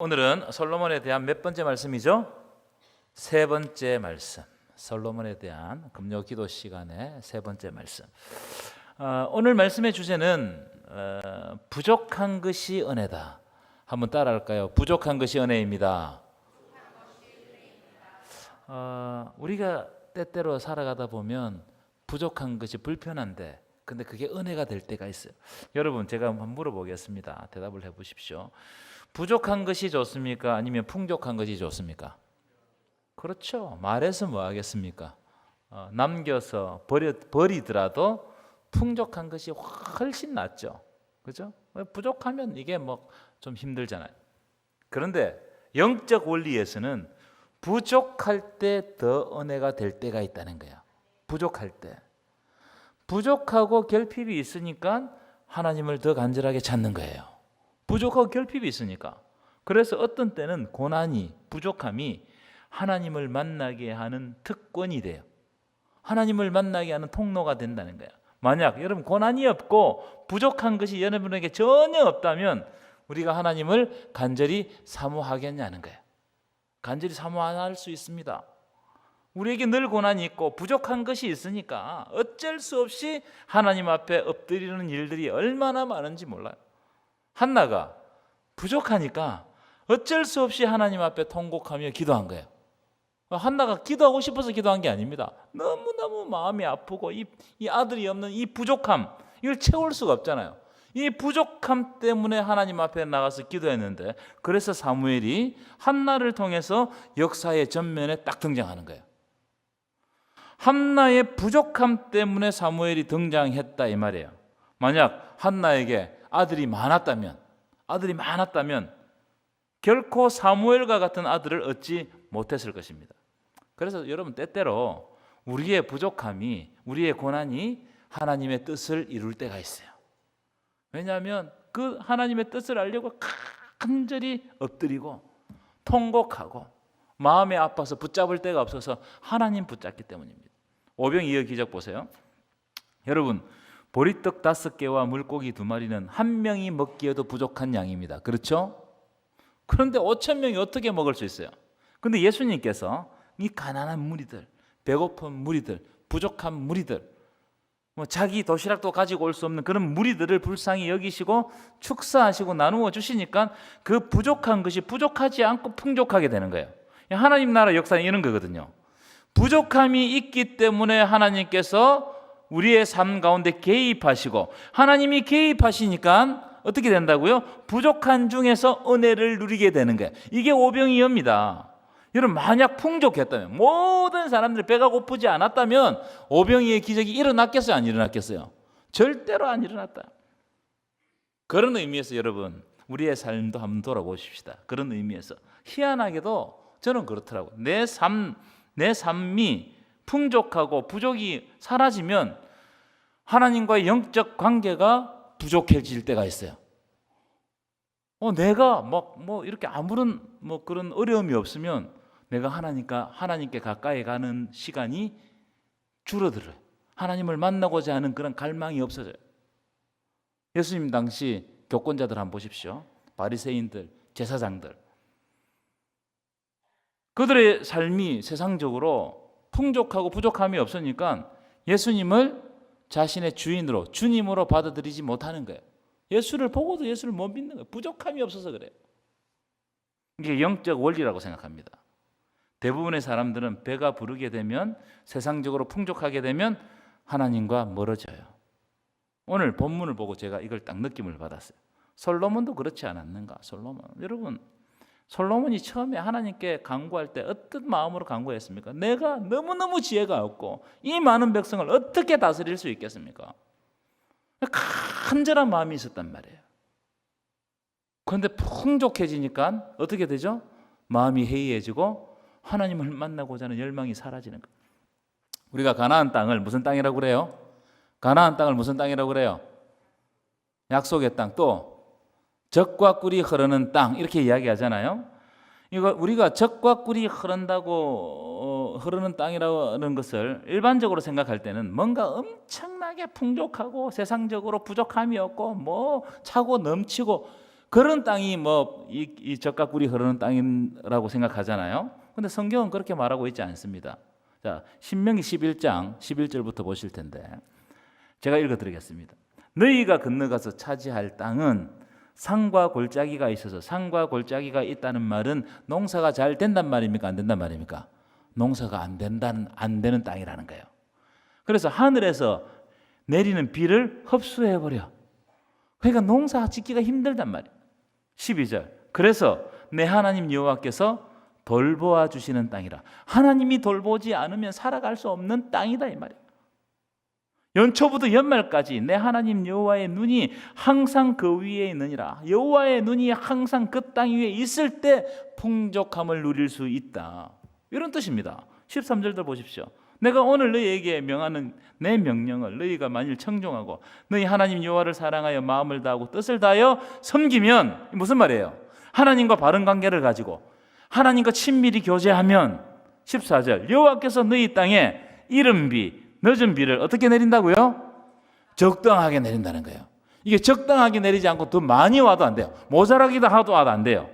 오늘은 솔로몬에 대한 몇 번째 말씀이죠? 세 번째 말씀. 솔로몬에 대한 금요 기도 시간의 세 번째 말씀. 오늘 말씀의 주제는 부족한 것이 은혜다. 한번 따라할까요? 부족한 것이 은혜입니다. 우리가 때때로 살아가다 보면 부족한 것이 불편한데 근데 그게 은혜가 될 때가 있어요. 여러분, 제가 한번 물어보겠습니다. 대답을 해보십시오. 부족한 것이 좋습니까? 아니면 풍족한 것이 좋습니까? 그렇죠. 말해서 뭐 하겠습니까? 남겨서 버리더라도 풍족한 것이 훨씬 낫죠. 그죠? 부족하면 이게 뭐 좀 힘들잖아요. 그런데 영적 원리에서는 부족할 때 더 은혜가 될 때가 있다는 거야. 부족할 때. 부족하고 결핍이 있으니까 하나님을 더 간절하게 찾는 거예요. 부족하고 결핍이 있으니까. 그래서 어떤 때는 고난이, 부족함이 하나님을 만나게 하는 특권이 돼요. 하나님을 만나게 하는 통로가 된다는 거예요. 만약 여러분 고난이 없고 부족한 것이 여러분에게 전혀 없다면 우리가 하나님을 간절히 사모하겠냐는 거예요. 간절히 사모 안 할 수 있습니다. 우리에게 늘 고난이 있고 부족한 것이 있으니까 어쩔 수 없이 하나님 앞에 엎드리는 일들이 얼마나 많은지 몰라요. 한나가 부족하니까 어쩔 수 없이 하나님 앞에 통곡하며 기도한 거예요. 한나가 기도하고 싶어서 기도한 게 아닙니다. 너무너무 마음이 아프고 이 아들이 없는 이 부족함, 이걸 채울 수가 없잖아요. 이 부족함 때문에 하나님 앞에 나가서 기도했는데, 그래서 사무엘이 한나를 통해서 역사의 전면에 딱 등장하는 거예요. 한나의 부족함 때문에 사무엘이 등장했다 이 말이에요. 만약 한나에게 아들이 많았다면 결코 사무엘과 같은 아들을 얻지 못했을 것입니다. 그래서 여러분, 때때로 우리의 부족함이, 우리의 고난이 하나님의 뜻을 이룰 때가 있어요. 왜냐하면 그 하나님의 뜻을 알려고 간절히 엎드리고 통곡하고 마음이 아파서 붙잡을 데가 없어서 하나님 붙잡기 때문입니다. 오병이어 기적 보세요. 여러분, 보리떡 5개와 물고기 2마리는 한 명이 먹기에도 부족한 양입니다. 그렇죠? 그런데 5,000명이 어떻게 먹을 수 있어요? 그런데 예수님께서 이 가난한 무리들, 배고픈 무리들, 부족한 무리들, 자기 도시락도 가지고 올 수 없는 그런 무리들을 불쌍히 여기시고 축사하시고 나누어 주시니까 그 부족한 것이 부족하지 않고 풍족하게 되는 거예요. 하나님 나라 역사는 이런 거거든요. 부족함이 있기 때문에 하나님께서 우리의 삶 가운데 개입하시고, 하나님이 개입하시니까 어떻게 된다고요? 부족한 중에서 은혜를 누리게 되는 거예요. 이게 오병이어입니다. 여러분, 만약 풍족했다면, 모든 사람들 배가 고프지 않았다면 오병이의 기적이 일어났겠어요? 안 일어났겠어요? 절대로 안 일어났다. 그런 의미에서 여러분, 우리의 삶도 한번 돌아보십시다. 그런 의미에서 희한하게도 저는 그렇더라고요. 내 삶이 풍족하고 부족이 사라지면 하나님과의 영적 관계가 부족해질 때가 있어요. 내가 이렇게 아무런 그런 어려움이 없으면 내가 하나님께 가까이 가는 시간이 줄어들어요. 하나님을 만나고자 하는 그런 갈망이 없어져요. 예수님 당시 교권자들 한번 보십시오. 바리새인들, 제사장들. 그들의 삶이 세상적으로 풍족하고 부족함이 없으니까 예수님을 자신의 주인으로, 주님으로 받아들이지 못하는 거예요. 예수를 보고도 예수를 못 믿는 거예요. 부족함이 없어서 그래요. 이게 영적 원리라고 생각합니다. 대부분의 사람들은 배가 부르게 되면, 세상적으로 풍족하게 되면 하나님과 멀어져요. 오늘 본문을 보고 제가 이걸 딱 느낌을 받았어요. 솔로몬도 그렇지 않았는가? 여러분, 솔로몬이 처음에 하나님께 간구할 때 어떤 마음으로 간구했습니까? 내가 너무너무 지혜가 없고 이 많은 백성을 어떻게 다스릴 수 있겠습니까? 간절한 마음이 있었단 말이에요. 그런데 풍족해지니까 어떻게 되죠? 마음이 해이해지고 하나님을 만나고자 하는 열망이 사라지는 거예요. 우리가 가나안 땅을 무슨 땅이라고 그래요? 가나안 땅을 무슨 땅이라고 그래요? 약속의 땅, 또 젖과 꿀이 흐르는 땅, 이렇게 이야기하잖아요. 이거 우리가 젖과 꿀이 흐른다고 흐르는 땅이라는 것을 일반적으로 생각할 때는 뭔가 엄청나게 풍족하고 세상적으로 부족함이 없고 차고 넘치고 그런 땅이 이 젖과 꿀이 흐르는 땅이라고 생각하잖아요. 근데 성경은 그렇게 말하고 있지 않습니다. 자, 신명기 11장 11절부터 보실 텐데 제가 읽어드리겠습니다. 너희가 건너가서 차지할 땅은 산과 골짜기가 있어서, 산과 골짜기가 있다는 말은 농사가 잘 된단 말입니까? 안 된단 말입니까? 농사가 안 되는 땅이라는 거예요. 그래서 하늘에서 내리는 비를 흡수해버려. 그러니까 농사 짓기가 힘들단 말이에요. 12절. 그래서 내 하나님 여호와께서 돌보아 주시는 땅이라. 하나님이 돌보지 않으면 살아갈 수 없는 땅이다 이 말이에요. 연초부터 연말까지 내 하나님 여호와의 눈이 항상 그 위에 있느니라. 여호와의 눈이 항상 그 땅 위에 있을 때 풍족함을 누릴 수 있다. 이런 뜻입니다. 13절도 보십시오. 내가 오늘 너희에게 명하는 내 명령을 너희가 만일 청종하고 너희 하나님 여호와를 사랑하여 마음을 다하고 뜻을 다하여 섬기면, 무슨 말이에요? 하나님과 바른 관계를 가지고 하나님과 친밀히 교제하면, 14절, 여호와께서 너희 땅에 이른 비, 늦은 비를 어떻게 내린다고요? 적당하게 내린다는 거예요. 이게 적당하게 내리지 않고 더 많이 와도 안 돼요. 모자라기도 하도 와도 안 돼요.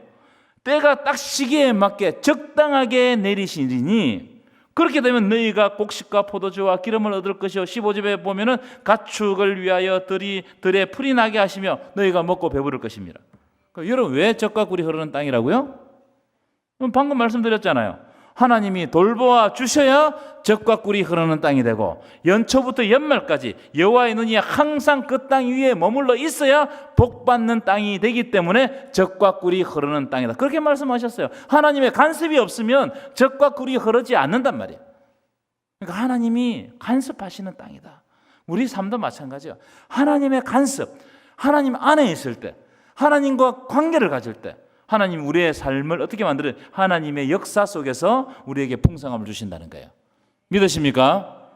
때가 딱 시기에 맞게 적당하게 내리시니 그렇게 되면 너희가 곡식과 포도주와 기름을 얻을 것이요 15절에 보면은 가축을 위하여 들에 풀이 나게 하시며 너희가 먹고 배부를 것입니다. 여러분, 왜 젖과 꿀이 흐르는 땅이라고요? 방금 말씀드렸잖아요. 하나님이 돌보아 주셔야 젖과 꿀이 흐르는 땅이 되고 연초부터 연말까지 여호와의 눈이 항상 그 땅 위에 머물러 있어야 복받는 땅이 되기 때문에 젖과 꿀이 흐르는 땅이다. 그렇게 말씀하셨어요. 하나님의 간섭이 없으면 젖과 꿀이 흐르지 않는단 말이에요. 그러니까 하나님이 간섭하시는 땅이다. 우리 삶도 마찬가지예요. 하나님의 간섭, 하나님 안에 있을 때, 하나님과 관계를 가질 때 하나님 우리의 삶을 어떻게 만들어요? 하나님의 역사 속에서 우리에게 풍성함을 주신다는 거예요. 믿으십니까?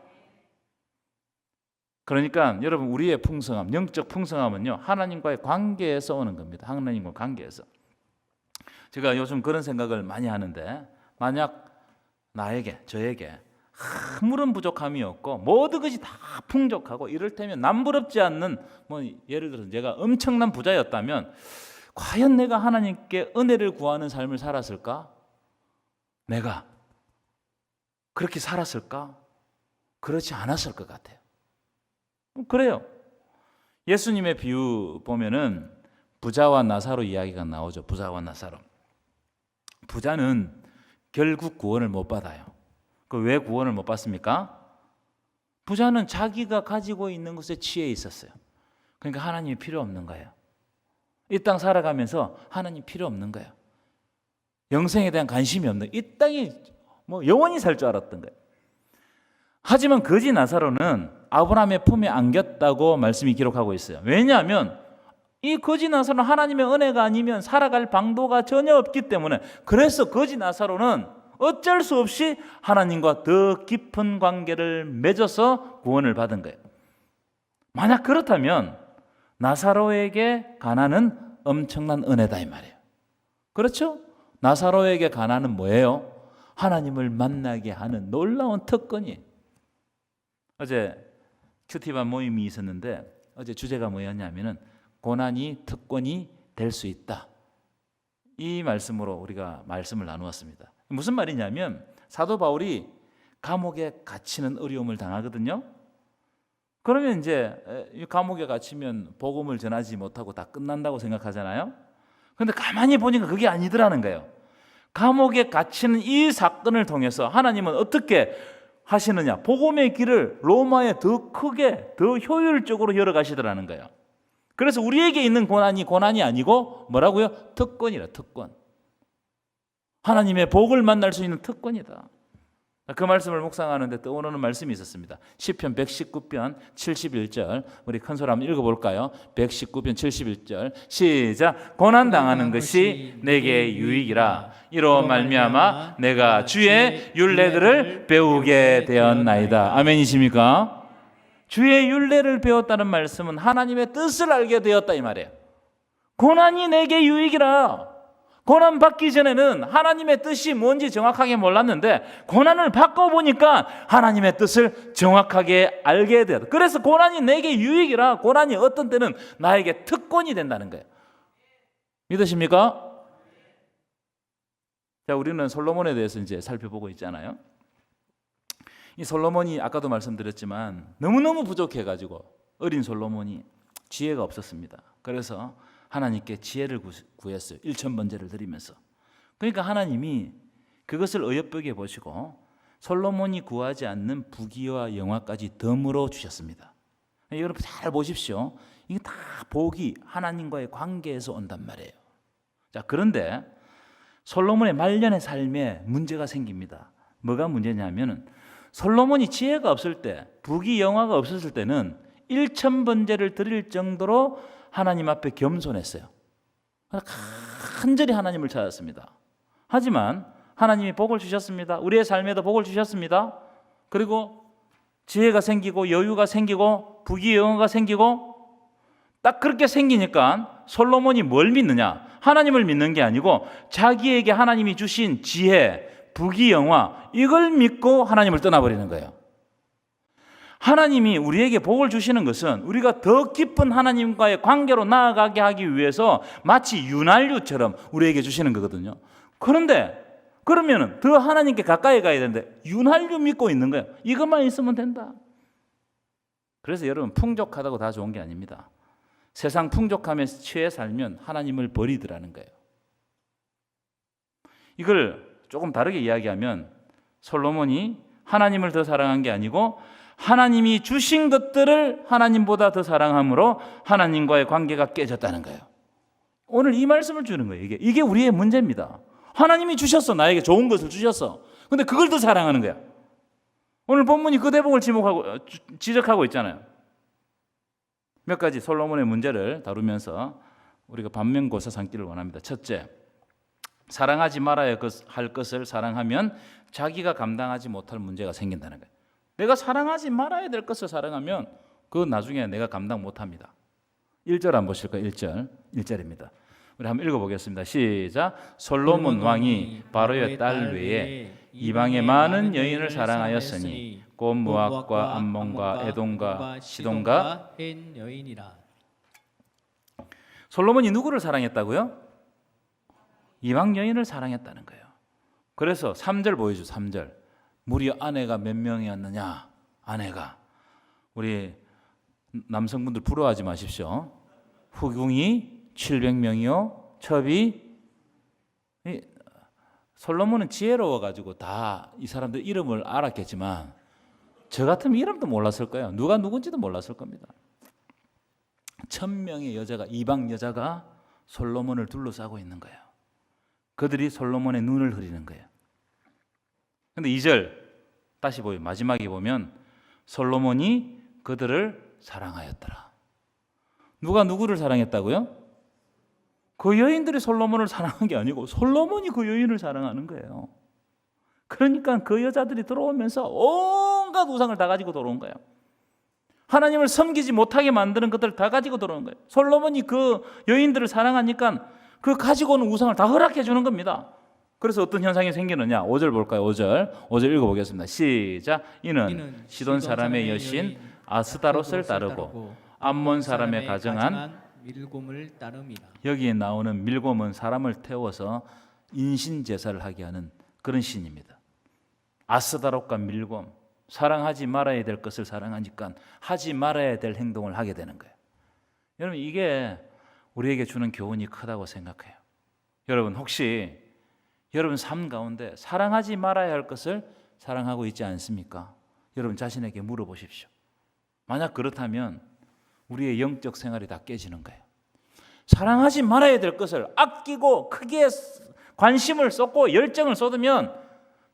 그러니까 여러분, 우리의 풍성함, 영적 풍성함은요, 하나님과의 관계에서 오는 겁니다. 하나님과 관계에서. 제가 요즘 그런 생각을 많이 하는데, 만약 나에게, 저에게 아무런 부족함이 없고 모든 것이 다 풍족하고 이를테면 남부럽지 않는, 예를 들어서 제가 엄청난 부자였다면 과연 내가 하나님께 은혜를 구하는 삶을 살았을까? 내가 그렇게 살았을까? 그렇지 않았을 것 같아요. 그래요. 예수님의 비유 보면은 부자와 나사로 이야기가 나오죠. 부자와 나사로. 부자는 결국 구원을 못 받아요. 왜 구원을 못 받습니까? 부자는 자기가 가지고 있는 것에 취해 있었어요. 그러니까 하나님이 필요 없는 거예요. 이 땅 살아가면서 하나님 필요 없는 거예요. 영생에 대한 관심이 없는, 이 땅이 영원히 살 줄 알았던 거예요. 하지만 거지 나사로는 아브라함의 품에 안겼다고 말씀이 기록하고 있어요. 왜냐하면 이 거지 나사로는 하나님의 은혜가 아니면 살아갈 방도가 전혀 없기 때문에, 그래서 거지 나사로는 어쩔 수 없이 하나님과 더 깊은 관계를 맺어서 구원을 받은 거예요. 만약 그렇다면 나사로에게 가난은 엄청난 은혜다 이 말이에요. 그렇죠? 나사로에게 가난은 뭐예요? 하나님을 만나게 하는 놀라운 특권이에요. 어제 큐티반 모임이 있었는데 어제 주제가 뭐였냐면은 고난이 특권이 될 수 있다. 이 말씀으로 우리가 말씀을 나누었습니다. 무슨 말이냐면 사도 바울이 감옥에 갇히는 어려움을 당하거든요. 그러면 이제 감옥에 갇히면 복음을 전하지 못하고 다 끝난다고 생각하잖아요. 그런데 가만히 보니까 그게 아니더라는 거예요. 감옥에 갇히는 이 사건을 통해서 하나님은 어떻게 하시느냐? 복음의 길을 로마에 더 크게, 더 효율적으로 열어가시더라는 거예요. 그래서 우리에게 있는 고난이 아니고 뭐라고요? 특권이라, 특권. 하나님의 복을 만날 수 있는 특권이다. 그 말씀을 묵상하는데 떠오르는 말씀이 있었습니다. 시편 119편 71절, 우리 큰 소리 한번 읽어볼까요? 119편 71절 시작. 고난당하는 것이 내게 유익이라. 이로 말미암아 내가 주의 율례들을 배우게 되었나이다. 아멘이십니까? 주의 율례를 배웠다는 말씀은 하나님의 뜻을 알게 되었다 이 말이에요. 고난이 내게 유익이라. 고난 받기 전에는 하나님의 뜻이 뭔지 정확하게 몰랐는데 고난을 받고 보니까 하나님의 뜻을 정확하게 알게 되었다. 그래서 고난이 내게 유익이라. 고난이 어떤 때는 나에게 특권이 된다는 거예요. 믿으십니까? 자, 우리는 솔로몬에 대해서 이제 살펴보고 있잖아요. 이 솔로몬이 아까도 말씀드렸지만 너무너무 부족해가지고 어린 솔로몬이 지혜가 없었습니다. 그래서 하나님께 지혜를 구했어요. 1,000번제를 드리면서. 그러니까 하나님이 그것을 어여쁘게 보시고 솔로몬이 구하지 않는 부귀와 영화까지 덤으로 주셨습니다. 여러분 잘 보십시오. 이게 다 복이 하나님과의 관계에서 온단 말이에요. 자, 그런데 솔로몬의 말년의 삶에 문제가 생깁니다. 뭐가 문제냐면은 솔로몬이 지혜가 없을 때, 부귀 영화가 없었을 때는 1,000번제를 드릴 정도로 하나님 앞에 겸손했어요. 간절히 하나님을 찾았습니다. 하지만 하나님이 복을 주셨습니다. 우리의 삶에도 복을 주셨습니다. 그리고 지혜가 생기고 여유가 생기고 부귀 영화가 생기고 딱 그렇게 생기니까 솔로몬이 뭘 믿느냐? 하나님을 믿는 게 아니고 자기에게 하나님이 주신 지혜, 부귀 영화 이걸 믿고 하나님을 떠나버리는 거예요. 하나님이 우리에게 복을 주시는 것은 우리가 더 깊은 하나님과의 관계로 나아가게 하기 위해서 마치 윤활유처럼 우리에게 주시는 거거든요. 그런데 그러면 더 하나님께 가까이 가야 되는데 윤활유 믿고 있는 거예요. 이것만 있으면 된다. 그래서 여러분 풍족하다고 다 좋은 게 아닙니다. 세상 풍족함에 취해 살면 하나님을 버리더라는 거예요. 이걸 조금 다르게 이야기하면 솔로몬이 하나님을 더 사랑한 게 아니고 하나님이 주신 것들을 하나님보다 더 사랑함으로 하나님과의 관계가 깨졌다는 거예요. 오늘 이 말씀을 주는 거예요. 이게 우리의 문제입니다. 하나님이 주셨어. 나에게 좋은 것을 주셨어. 근데 그걸 더 사랑하는 거야. 오늘 본문이 그 대목을 지적하고 있잖아요. 몇 가지 솔로몬의 문제를 다루면서 우리가 반면교사 삼기를 원합니다. 첫째, 사랑하지 말아야 할 것을 사랑하면 자기가 감당하지 못할 문제가 생긴다는 거예요. 내가 사랑하지 말아야 될 것을 사랑하면 그건 나중에 내가 감당 못합니다. 1절 한번 보실까요? 1절입니다. 우리 한번 읽어보겠습니다. 시작. 솔로몬 왕이 바로의 딸 외에 이방의 많은 여인을 사랑하였으니 곧 모압과 암몬과 에돔과 시돈과 헨 여인이라. 솔로몬이 누구를 사랑했다고요? 이방 여인을 사랑했다는 거예요. 그래서 3절 보여줘. 3절. 무려 아내가 몇 명이었느냐? 아내가. 우리 남성분들 부러워하지 마십시오. 후궁이 700명이요. 첩이 솔로몬은 지혜로워가지고 다 이 사람들 이름을 알았겠지만 저 같으면 이름도 몰랐을 거예요. 누가 누군지도 몰랐을 겁니다. 1,000명의 여자가 이방 여자가 솔로몬을 둘러싸고 있는 거예요. 그들이 솔로몬의 눈을 흐리는 거예요. 근데 2절 다시 보여 마지막에 보면 솔로몬이 그들을 사랑하였더라. 누가 누구를 사랑했다고요? 그 여인들이 솔로몬을 사랑한 게 아니고 솔로몬이 그 여인을 사랑하는 거예요. 그러니까 그 여자들이 들어오면서 온갖 우상을 다 가지고 들어온 거예요. 하나님을 섬기지 못하게 만드는 것들을 다 가지고 들어온 거예요. 솔로몬이 그 여인들을 사랑하니까 그 가지고 오는 우상을 다 허락해 주는 겁니다. 그래서 어떤 현상이 생기느냐? 5절 볼까요? 5절 읽어보겠습니다. 시작. 이는 시돈 사람의 여신 아스다롯을 따르고 암몬 사람의 가정한 밀곰을 따릅니다. 여기에 나오는 밀곰은 사람을 태워서 인신 제사를 하게 하는 그런 신입니다. 아스다롯과 밀곰, 사랑하지 말아야 될 것을 사랑하니까 하지 말아야 될 행동을 하게 되는 거예요. 여러분 이게 우리에게 주는 교훈이 크다고 생각해요. 여러분 혹시 여러분 삶 가운데 사랑하지 말아야 할 것을 사랑하고 있지 않습니까? 여러분 자신에게 물어보십시오. 만약 그렇다면 우리의 영적 생활이 다 깨지는 거예요. 사랑하지 말아야 될 것을 아끼고 크게 관심을 쏟고 열정을 쏟으면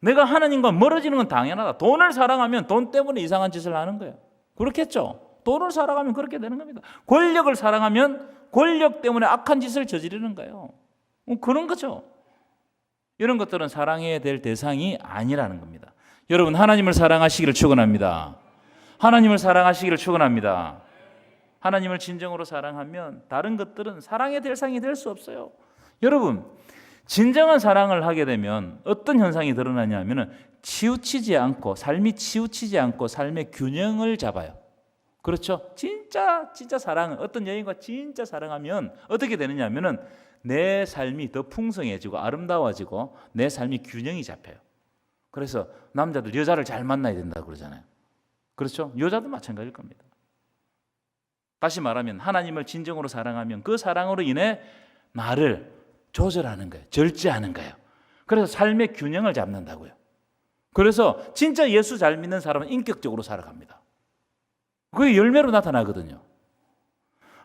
내가 하나님과 멀어지는 건 당연하다. 돈을 사랑하면 돈 때문에 이상한 짓을 하는 거예요. 그렇겠죠? 돈을 사랑하면 그렇게 되는 겁니다. 권력을 사랑하면 권력 때문에 악한 짓을 저지르는 거예요. 그런 거죠. 이런 것들은 사랑해야 될 대상이 아니라는 겁니다. 여러분 하나님을 사랑하시기를 축원합니다. 하나님을 사랑하시기를 축원합니다. 하나님을 진정으로 사랑하면 다른 것들은 사랑의 대상이 될 수 없어요. 여러분 진정한 사랑을 하게 되면 어떤 현상이 드러나냐 하면 치우치지 않고 삶이 치우치지 않고 삶의 균형을 잡아요. 그렇죠? 진짜 사랑은 어떤 여인과 진짜 사랑하면 어떻게 되느냐 하면은 내 삶이 더 풍성해지고 아름다워지고 내 삶이 균형이 잡혀요. 그래서 남자들 여자를 잘 만나야 된다고 그러잖아요. 그렇죠? 여자도 마찬가지일 겁니다. 다시 말하면 하나님을 진정으로 사랑하면 그 사랑으로 인해 나를 조절하는 거예요. 절제하는 거예요. 그래서 삶의 균형을 잡는다고요. 그래서 진짜 예수 잘 믿는 사람은 인격적으로 살아갑니다. 그게 열매로 나타나거든요.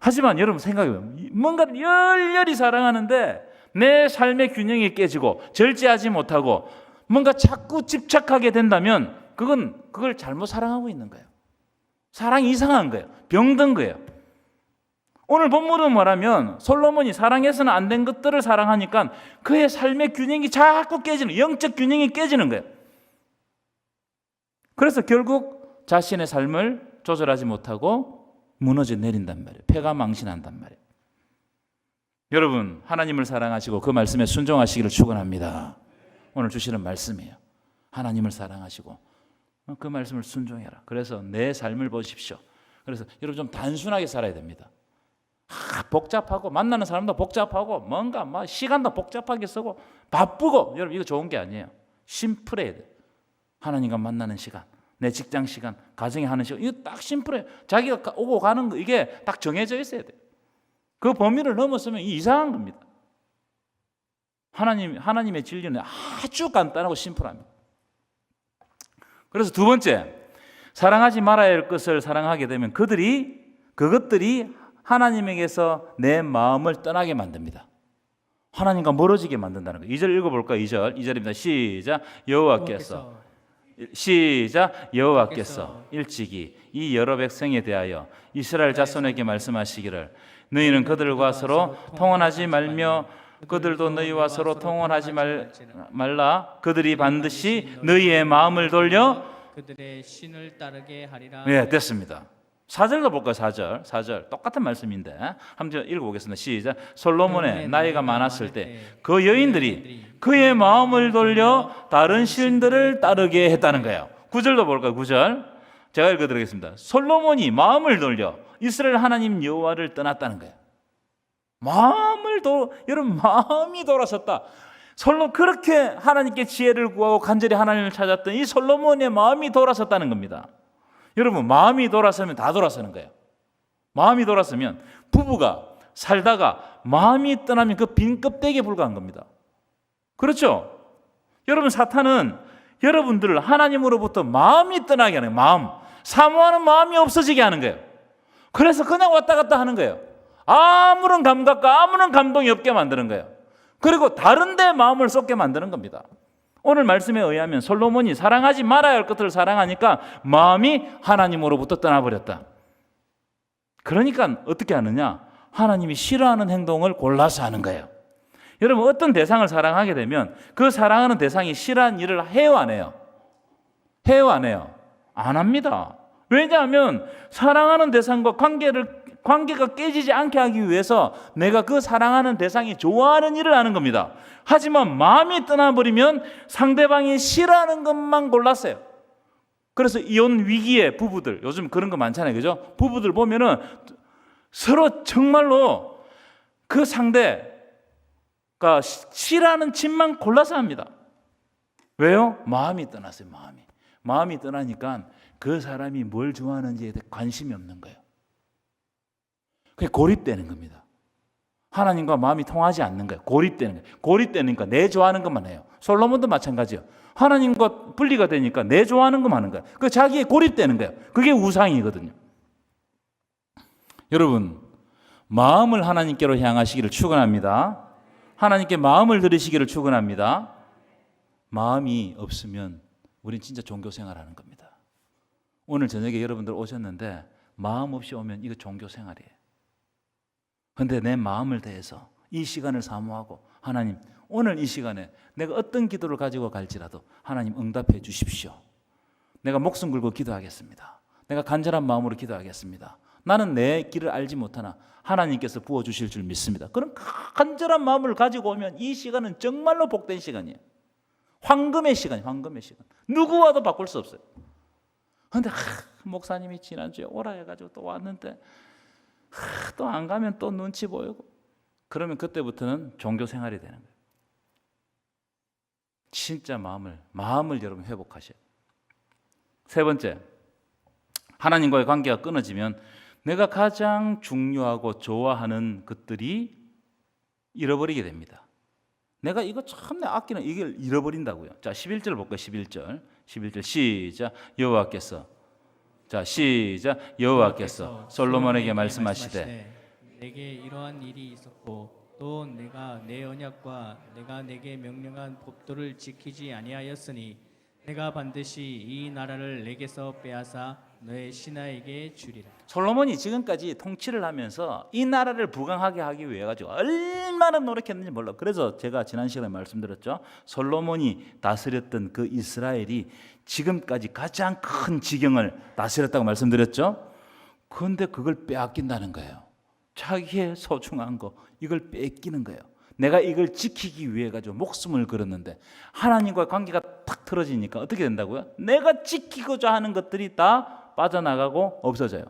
하지만 여러분 생각해보면 뭔가를 열렬히 사랑하는데 내 삶의 균형이 깨지고 절제하지 못하고 뭔가 자꾸 집착하게 된다면 그걸 잘못 사랑하고 있는 거예요. 사랑이 이상한 거예요. 병든 거예요. 오늘 본문은 말하면 솔로몬이 사랑해서는 안 된 것들을 사랑하니까 그의 삶의 균형이 자꾸 깨지는, 영적 균형이 깨지는 거예요. 그래서 결국 자신의 삶을 조절하지 못하고 무너져 내린단 말이에요. 패가 망신한단 말이에요. 여러분, 하나님을 사랑하시고 그 말씀에 순종하시기를 축원합니다. 오늘 주시는 말씀이에요. 하나님을 사랑하시고 그 말씀을 순종해라. 그래서 내 삶을 보십시오. 그래서 여러분 좀 단순하게 살아야 됩니다. 복잡하고 만나는 사람도 복잡하고 뭔가 막 시간도 복잡하게 쓰고 바쁘고 여러분 이거 좋은 게 아니에요. 심플해야 돼요. 하나님과 만나는 시간, 내 직장 시간, 가정에 하는 시간 이거 딱 심플해요. 자기가 오고 가는 거 이게 딱 정해져 있어야 돼요. 그 범위를 넘었으면 이상한 겁니다. 하나님의 진리는 아주 간단하고 심플합니다. 그래서 두 번째, 사랑하지 말아야 할 것을 사랑하게 되면 그것들이 하나님에게서 내 마음을 떠나게 만듭니다. 하나님과 멀어지게 만든다는 거예요. 2절 읽어볼까요? 2절입니다. 시작. 여호와께서 일찍이 이 여러 백성에 대하여 이스라엘 자손에게 말씀하시기를 너희는 그들과 서로 통혼하지 말며 그들도 너희와 서로 통혼하지 말라. 그들이 반드시 너희의 마음을 돌려 그들의 신을 따르게 하리라. 네, 됐습니다. 4절도 볼까요? 4절 똑같은 말씀인데 한번 읽어보겠습니다. 시작. 솔로몬의 나이가 많았을 때 그 여인들이 그의 마음을 돌려 다른 신들을 따르게 했다는 거예요. 9절도 볼까요? 9절 제가 읽어드리겠습니다. 솔로몬이 마음을 돌려 이스라엘 하나님 여호와를 떠났다는 거예요. 여러분 마음이 돌아섰다. 그렇게 하나님께 지혜를 구하고 간절히 하나님을 찾았던 이 솔로몬의 마음이 돌아섰다는 겁니다. 여러분 마음이 돌아서면 다 돌아서는 거예요. 마음이 돌아서면 부부가 살다가 마음이 떠나면 그 빈 껍데기에 불과한 겁니다. 그렇죠? 여러분 사탄은 여러분들을 하나님으로부터 마음이 떠나게 하는 거예요. 사모하는 마음이 없어지게 하는 거예요. 그래서 그냥 왔다 갔다 하는 거예요. 아무런 감각과 아무런 감동이 없게 만드는 거예요. 그리고 다른 데 마음을 쏟게 만드는 겁니다. 오늘 말씀에 의하면 솔로몬이 사랑하지 말아야 할 것들을 사랑하니까 마음이 하나님으로부터 떠나버렸다. 그러니까 어떻게 하느냐? 하나님이 싫어하는 행동을 골라서 하는 거예요. 여러분 어떤 대상을 사랑하게 되면 그 사랑하는 대상이 싫어하는 일을 해요 안 해요? 해요 안 해요? 안 합니다. 왜냐하면 사랑하는 대상과 관계가 깨지지 않게 하기 위해서 내가 그 사랑하는 대상이 좋아하는 일을 하는 겁니다. 하지만 마음이 떠나버리면 상대방이 싫어하는 것만 골랐어요. 그래서 이혼 위기의 부부들 요즘 그런 거 많잖아요. 그죠? 부부들 보면은 서로 정말로 그 상대가 싫어하는 짓만 골라서 합니다. 왜요? 마음이 떠났어요. 마음이 떠나니까 그 사람이 뭘 좋아하는지에 대해 관심이 없는 거예요. 그게 고립되는 겁니다. 하나님과 마음이 통하지 않는 거예요. 고립되는 거예요. 고립되니까 내 좋아하는 것만 해요. 솔로몬도 마찬가지예요. 하나님과 분리가 되니까 내 좋아하는 것만 하는 거예요. 그 자기에 고립되는 거예요. 그게 우상이거든요. 여러분, 마음을 하나님께로 향하시기를 축원합니다. 하나님께 마음을 들으시기를 축원합니다. 마음이 없으면 우린 진짜 종교 생활하는 겁니다. 오늘 저녁에 여러분들 오셨는데 마음 없이 오면 이거 종교 생활이에요. 그런데 내 마음을 다해서 이 시간을 사모하고 하나님 오늘 이 시간에 내가 어떤 기도를 가지고 갈지라도 하나님 응답해 주십시오. 내가 목숨 걸고 기도하겠습니다. 내가 간절한 마음으로 기도하겠습니다. 나는 내 길을 알지 못하나 하나님께서 부어주실 줄 믿습니다. 그런 간절한 마음을 가지고 오면 이 시간은 정말로 복된 시간이에요. 황금의 시간이에요. 황금의 시간. 누구와도 바꿀 수 없어요. 그런데 목사님이 지난주에 오라 해가지고 또 왔는데 또 안 가면 또 눈치 보이고 그러면 그때부터는 종교 생활이 되는 거예요. 진짜 마음을 여러분 회복하셔요. 세 번째, 하나님과의 관계가 끊어지면 내가 가장 중요하고 좋아하는 것들이 잃어버리게 됩니다. 내가 이거 참 아끼는 이걸 잃어버린다고요. 자, 11절 볼까요? 11절 시작. 여호와께서 자, 시작. 여호와께서 솔로몬에게 말씀하시되 내게 이러한 일이 있었고 또 내가 내 언약과 내가 내게 명령한 법도를 지키지 아니하였으니 내가 반드시 이 나라를 내게서 빼앗아 너의 신하에게 주리라. 솔로몬이 지금까지 통치를 하면서 이 나라를 부강하게 하기 위해 가지고 얼마나 노력했는지 몰라. 그래서 제가 지난 시간에 말씀드렸죠. 솔로몬이 다스렸던 그 이스라엘이 지금까지 가장 큰 지경을 다스렸다고 말씀드렸죠. 그런데 그걸 빼앗긴다는 거예요. 자기의 소중한 거 이걸 뺏기는 거예요. 내가 이걸 지키기 위해 가지고 목숨을 걸었는데 하나님과 관계가 탁 틀어지니까 어떻게 된다고요? 내가 지키고자 하는 것들이 다 빠져나가고 없어져요.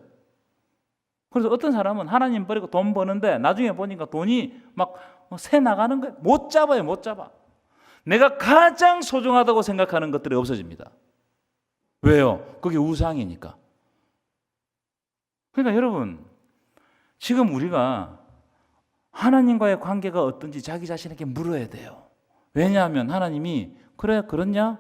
그래서 어떤 사람은 하나님 버리고 돈 버는데 나중에 보니까 돈이 막 새 나가는 거예요. 못 잡아요, 못 잡아. 내가 가장 소중하다고 생각하는 것들이 없어집니다. 왜요? 그게 우상이니까. 그러니까 여러분, 지금 우리가 하나님과의 관계가 어떤지 자기 자신에게 물어야 돼요. 왜냐하면 하나님이 그래 그렇냐?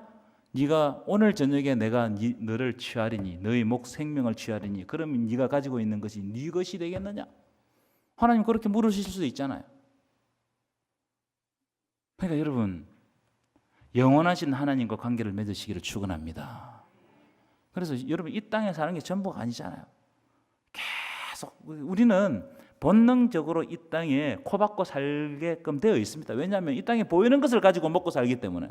네가 오늘 저녁에 내가 너를 취하리니 너의 목 생명을 취하리니 그러면 네가 가지고 있는 것이 네 것이 되겠느냐? 하나님 그렇게 물으실 수도 있잖아요. 그러니까 여러분 영원하신 하나님과 관계를 맺으시기를 축원합니다. 그래서 여러분 이 땅에 사는 게 전부가 아니잖아요. 계속 우리는 본능적으로 이 땅에 코박고 살게끔 되어 있습니다. 왜냐하면 이 땅에 보이는 것을 가지고 먹고 살기 때문에.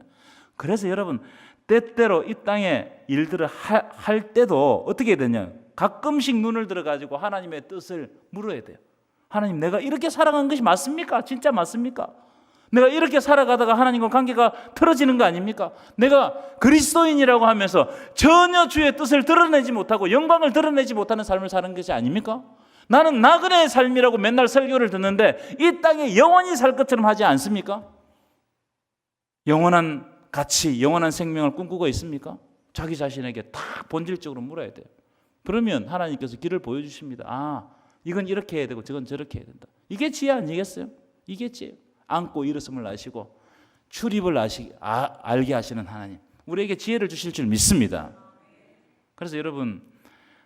그래서 여러분 때때로 이 땅에 일들을 할 때도 어떻게 해야 되냐? 가끔씩 눈을 들어가지고 하나님의 뜻을 물어야 돼요. 하나님 내가 이렇게 살아간 것이 맞습니까? 진짜 맞습니까? 내가 이렇게 살아가다가 하나님과 관계가 틀어지는 거 아닙니까? 내가 그리스도인이라고 하면서 전혀 주의 뜻을 드러내지 못하고 영광을 드러내지 못하는 삶을 사는 것이 아닙니까? 나는 나그네의 삶이라고 맨날 설교를 듣는데 이 땅에 영원히 살 것처럼 하지 않습니까? 영원한 가치, 영원한 생명을 꿈꾸고 있습니까? 자기 자신에게 다 본질적으로 물어야 돼요. 그러면 하나님께서 길을 보여주십니다. 아, 이건 이렇게 해야 되고 저건 저렇게 해야 된다. 이게 지혜 아니겠어요? 이게 지혜. 안고 일었음을 아시고 출입을 알게 하시는 하나님. 우리에게 지혜를 주실 줄 믿습니다. 그래서 여러분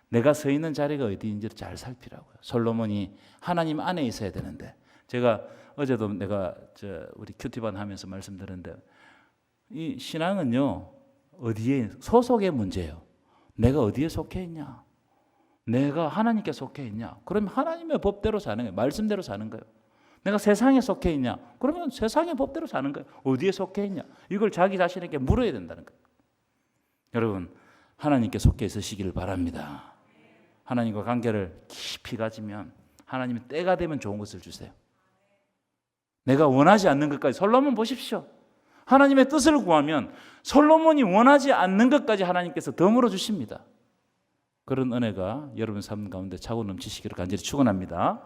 내가 서 있는 자리가 어디인지를 잘 살피라고요. 솔로몬이 하나님 안에 있어야 되는데 제가 어제도 내가 우리 큐티반 하면서 말씀드렸는데 이 신앙은요 어디에 소속의 문제예요. 내가 어디에 속해 있냐? 내가 하나님께 속해 있냐? 그러면 하나님의 법대로 사는 거예요. 말씀대로 사는 거예요. 내가 세상에 속해 있냐? 그러면 세상의 법대로 사는 거예요. 어디에 속해 있냐? 이걸 자기 자신에게 물어야 된다는 거예요. 여러분 하나님께 속해 있으시기를 바랍니다. 하나님과 관계를 깊이 가지면 하나님이 때가 되면 좋은 것을 주세요. 내가 원하지 않는 것까지 솔로몬 보십시오. 하나님의 뜻을 구하면 솔로몬이 원하지 않는 것까지 하나님께서 덤으로 주십니다. 그런 은혜가 여러분 삶 가운데 차고 넘치시기를 간절히 축원합니다.